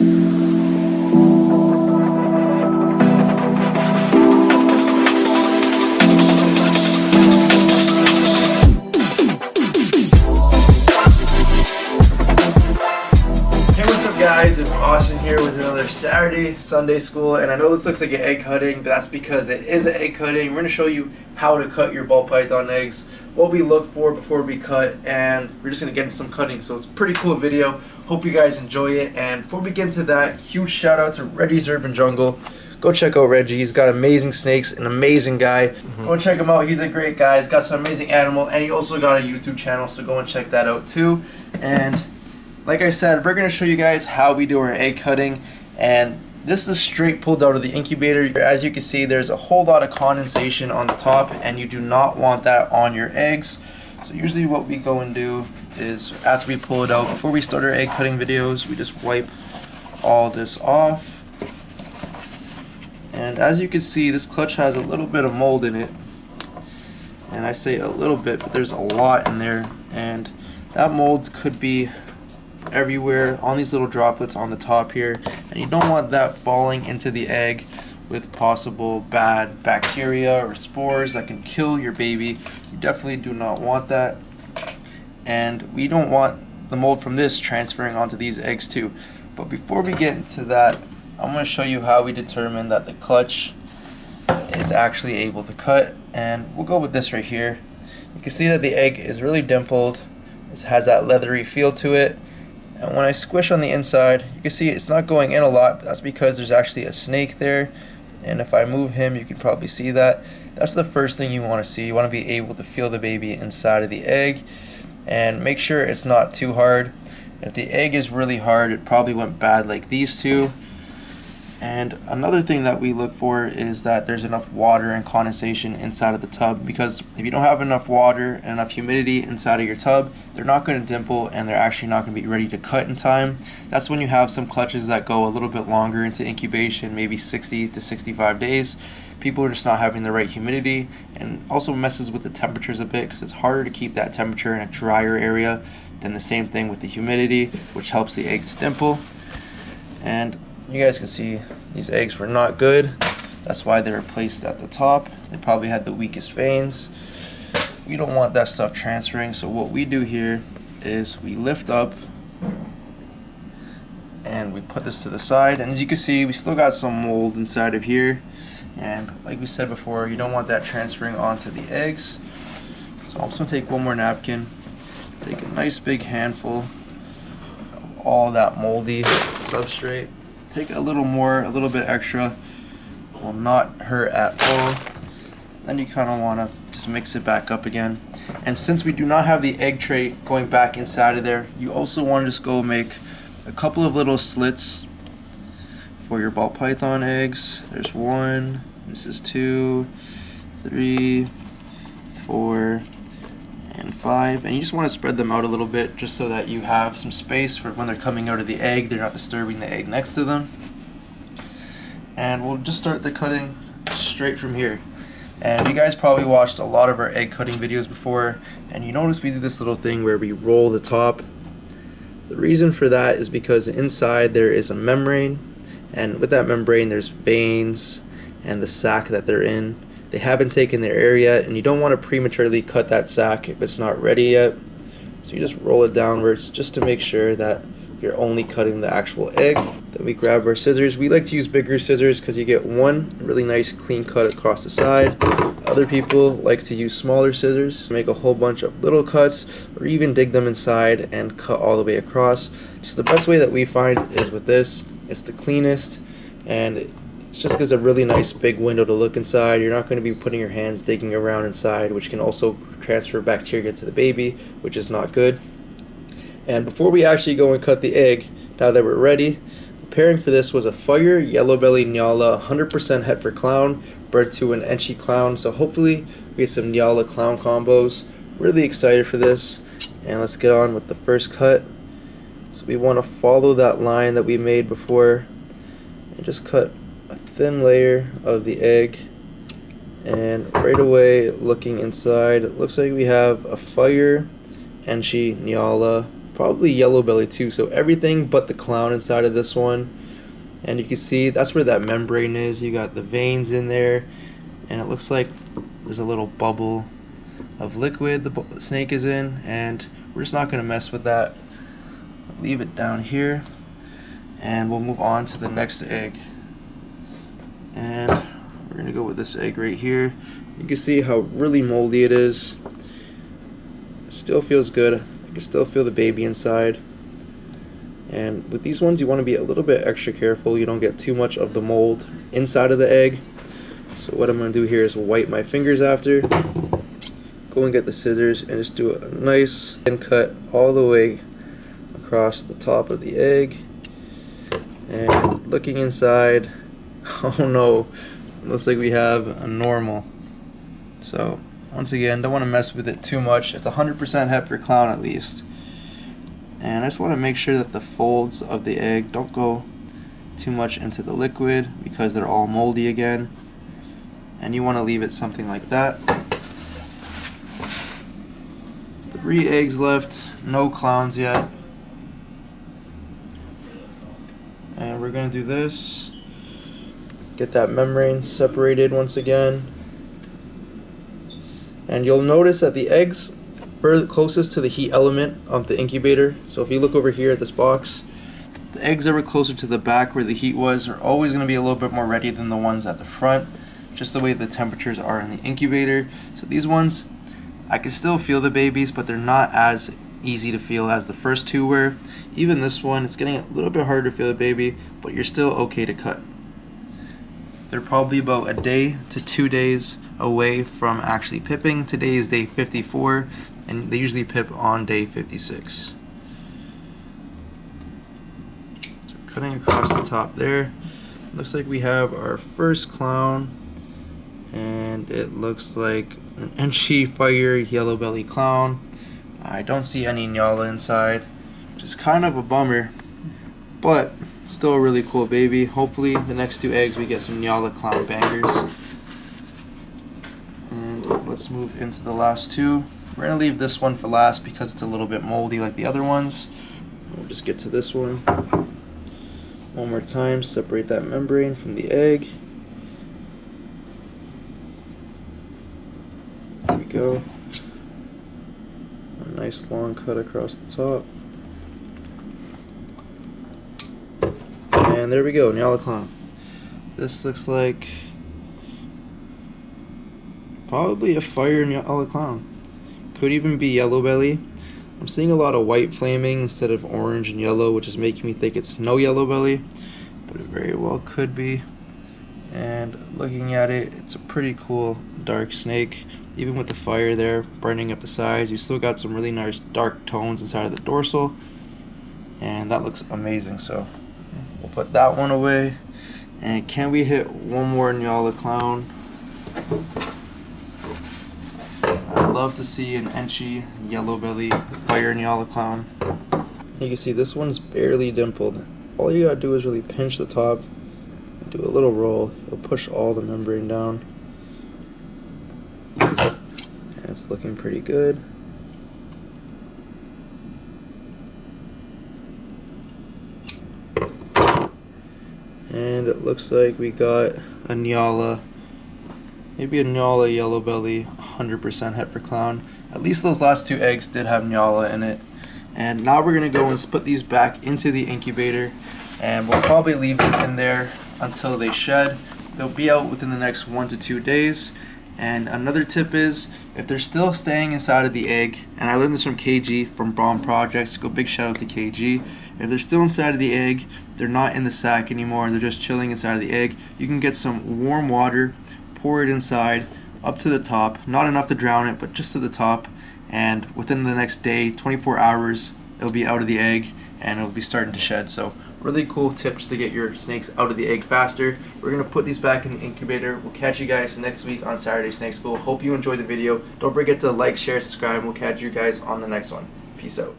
Guys, it's Austin here with another Saturday Sunday school, and I know this looks like an egg cutting, but that's because it is an egg cutting. We're going to show you how to cut your ball python eggs, what we look for before we cut, and we're just going to get into some cutting. So it's a pretty cool video. Hope you guys enjoy it. And before we get into that, huge shout out to Reggie's Urban Jungle. Go check out Reggie. He's got amazing snakes, an amazing guy. Go and check him out. He's a great guy. He's got some amazing animal, and he also got a YouTube channel, so go and check that out too. And like I said, we're going to show you guys how we do our egg cutting, and this is straight pulled out of the incubator. As you can see, there's a whole lot of condensation on the top, and you do not want that on your eggs. So usually what we go and do is, after we pull it out, before we start our egg cutting videos, we just wipe all this off. And as you can see, this clutch has a little bit of mold in it, and I say a little bit, but there's a lot in there, and that mold could be everywhere on these little droplets on the top here, and you don't want that falling into the egg with possible bad bacteria or spores that can kill your baby. You definitely do not want that, and we don't want the mold from this transferring onto these eggs too. But before we get into that, I'm going to show you how we determine that the clutch is actually able to cut, and we'll go with this right here. You can see that the egg is really dimpled. It has that leathery feel to it. And when I squish on the inside, you can see it's not going in a lot, but that's because there's actually a snake there. And if I move him, you can probably see that. That's the first thing you want to see. You want to be able to feel the baby inside of the egg, and make sure it's not too hard. If the egg is really hard, it probably went bad like these two. And another thing that we look for is that there's enough water and condensation inside of the tub, because if you don't have enough water and enough humidity inside of your tub, they're not going to dimple, and they're actually not going to be ready to cut in time. That's when you have some clutches that go a little bit longer into incubation, maybe 60 to 65 days. People are just not having the right humidity, and also messes with the temperatures a bit, because it's harder to keep that temperature in a drier area than the same thing with the humidity, which helps the eggs dimple. And you guys can see these eggs were not good. That's why they were placed at the top. They probably had the weakest veins. We don't want that stuff transferring, so what we do here is we lift up and we put this to the side, and as you can see, we still got some mold inside of here, and like we said before, you don't want that transferring onto the eggs. So I'm just going to take one more napkin, take a nice big handful of all that moldy substrate. Take a little more, a little bit extra, will not hurt at all. Then you kind of want to just mix it back up again. And since we do not have the egg tray going back inside of there, you also want to just go make a couple of little slits for your ball python eggs. There's one, this is 2, 3, 4, and 5, and you just want to spread them out a little bit just so that you have some space for when they're coming out of the egg, they're not disturbing the egg next to them. And we'll just start the cutting straight from here. And you guys probably watched a lot of our egg cutting videos before, and you notice we do this little thing where we roll the top. The reason for that is because inside there is a membrane, and with that membrane there's veins and the sac that they're in. They haven't taken their air yet, and you don't want to prematurely cut that sac if it's not ready yet. So you just roll it downwards just to make sure that you're only cutting the actual egg. Then we grab our scissors. We like to use bigger scissors because you get one really nice clean cut across the side. Other people like to use smaller scissors to make a whole bunch of little cuts, or even dig them inside and cut all the way across. Just the best way that we find is with this. It's the cleanest, and it just gives a really nice big window to look inside. You're not going to be putting your hands digging around inside, which can also transfer bacteria to the baby, which is not good. And before we actually go and cut the egg, now that we're ready, preparing for this was a fire yellow belly Nyala 100% het for clown, bred to an Enchi clown. So hopefully we get some Nyala clown combos. Really excited for this, and let's get on with the first cut. So we want to follow that line that we made before and just cut a thin layer of the egg, and right away looking inside, it looks like we have a fire Enchi Nyala probably yellow belly too. So everything but the clown inside of this one. And you can see that's where that membrane is. You got the veins in there, and it looks like there's a little bubble of liquid the snake is in, and we're just not going to mess with that. Leave it down here, and we'll move on to the next egg. And we're going to go with this egg right here. You can see how really moldy it is. It still feels good. I can still feel the baby inside. And with these ones, you want to be a little bit extra careful. You don't get too much of the mold inside of the egg. So what I'm going to do here is wipe my fingers after. Go and get the scissors and just do a nice thin cut all the way across the top of the egg. And looking inside, oh no, looks like we have a normal. So once again, don't want to mess with it too much. It's 100% Heifer clown at least. And I just want to make sure that the folds of the egg don't go too much into the liquid because they're all moldy again. And you want to leave it something like that. 3 eggs left, no clowns yet. And we're going to do this. Get that membrane separated once again. And you'll notice that the eggs closest to the heat element of the incubator. So if you look over here at this box, the eggs that were closer to the back where the heat was are always going to be a little bit more ready than the ones at the front, just the way the temperatures are in the incubator. So these ones, I can still feel the babies, but they're not as easy to feel as the first 2 were. Even this one, it's getting a little bit harder to feel the baby, but you're still okay to cut. They're probably about a day to 2 days away from actually pipping. Today is day 54, and they usually pip on day 56. So cutting across the top there, looks like we have our first clown, and it looks like an Enchi fire yellow belly clown. I don't see any Nyala inside, which is kind of a bummer, but still a really cool baby. Hopefully the next 2 eggs we get some Nyala clown bangers. And let's move into the last 2. We're going to leave this one for last because it's a little bit moldy like the other ones. We'll just get to this one. One more time, separate that membrane from the egg. There we go. A nice long cut across the top. And there we go, Nyala clown. This looks like probably a fire Nyala clown. Could even be yellow belly. I'm seeing a lot of white flaming instead of orange and yellow, which is making me think it's no yellow belly, but it very well could be. And looking at it, it's a pretty cool dark snake. Even with the fire there burning up the sides, you still got some really nice dark tones inside of the dorsal, and that looks amazing. So we'll put that one away. And can we hit one more Nyala clown? I'd love to see an Enchi yellow belly fire Nyala clown. You can see this one's barely dimpled. All you gotta do is really pinch the top and do a little roll. It'll push all the membrane down. And it's looking pretty good. And it looks like we got a Nyala, maybe a Nyala yellow belly, 100% Heifer clown. At least those last 2 eggs did have Nyala in it. And now we're going to go and put these back into the incubator, and we'll probably leave them in there until they shed. They'll be out within the next 1 to 2 days. And another tip is, if they're still staying inside of the egg, and I learned this from KG from Bomb Projects, go big shout out to KG. If they're still inside of the egg, they're not in the sack anymore, and they're just chilling inside of the egg, you can get some warm water, pour it inside, up to the top, not enough to drown it, but just to the top, and within the next day, 24 hours, it'll be out of the egg, and it'll be starting to shed. So really cool tips to get your snakes out of the egg faster. We're going to put these back in the incubator. We'll catch you guys next week on Saturday Snake School. Hope you enjoyed the video. Don't forget to like, share, subscribe, and we'll catch you guys on the next one. Peace out.